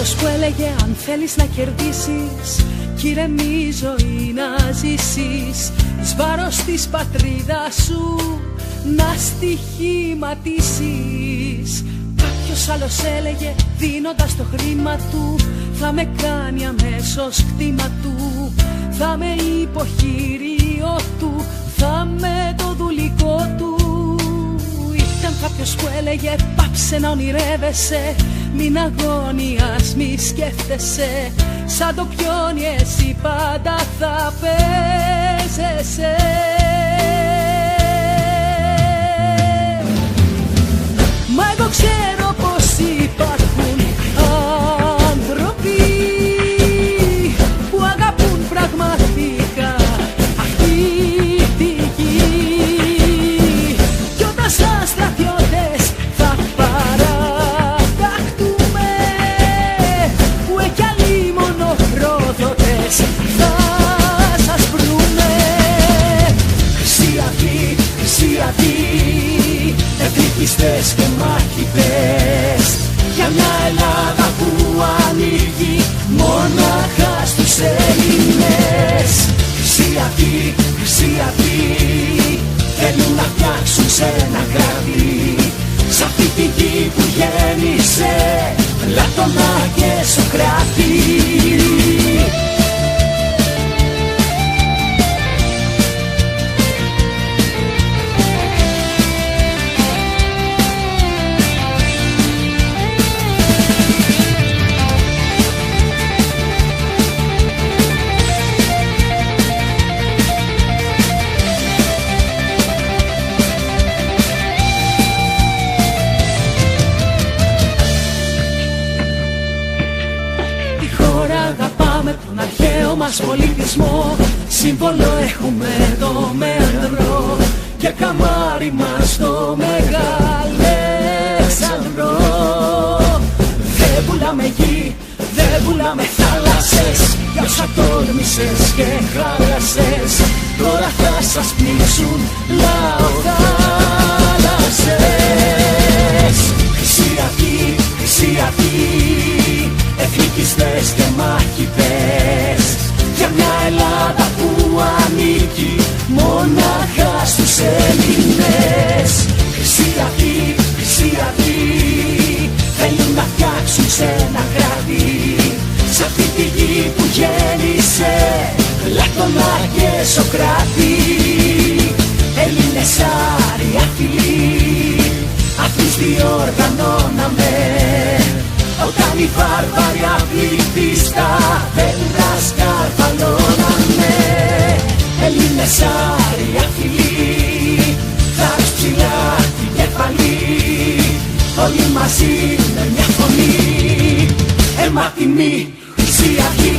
κάποιος που έλεγε αν θέλεις να κερδίσεις κι ήρεμη η ζωή να ζήσεις, εις βάρος της πατρίδας σου να στοιχηματίσεις. Κάποιος άλλος έλεγε δίνοντας το χρήμα του θα με κάνει αμέσως κτήμα του, θα με υποχείριο του, θα με το δουλικό του. Ήταν κάποιος που έλεγε πάψε να ονειρεύεσαι, μην αγωνίας, μη σκέφτεσαι, σαν το πιόνι εσύ πάντα θα παίζεσαι. Μα εγώ ξέρω πως υπάρχουν άνθρωποι που αγαπούν πραγματικά αυτή τη γη, κι όταν σαν στρατιώτες θα παραταχτούμε, που εκεί άλλοι μονοπρόδοτες θα σας βρούμε. Χρυσή αυγή, χρυσή αυγή, εθνικιστές και μάχητες, για μια Ελλάδα που ανήκει μόναχα στους Έλληνες. Χρυσή αυγή, χρυσή αυγή, θέλουν να φτιάξουν σε ένα κράτη, σ' αυτή τη γη που γέννησε Πλάτωνα και Σωκράτη. Τον αρχαίο μας πολιτισμό, σύμβολο έχουμε το Μέανδρο και καμάρι μας το Μεγαλέξανδρο. Δεν πουλάμε γη, δεν πουλάμε θάλασσες, για όσα τόλμησες και χάλασες, τώρα θα σας πνίξουν λαοθάλασσες. Χρυσή αυγή, χρυσή αυγή, εθνικιστές και μάχητες, για μια Ελλάδα που ανήκει μόναχα στους Έλληνες. Χρυσή αυγή, χρυσή αυγή, θέλουν να φτιάξουν σε ένα κράτη, σ' αυτή τη γη που γέννησε Πλάτωνα και Σωκράτη. Έλληνες άρια φιλοί, αυτούς διοργανώναμε, όταν οι βάρβαροι απλήκτοι στα δέντρα σκαρφαλώναμε. Έλληνες άρια φιλοί, θάρρος ψηλά την κεφαλή, όλοι μαζί με μια φωνή. Αίμα, τιμή, χρυσή αυγή.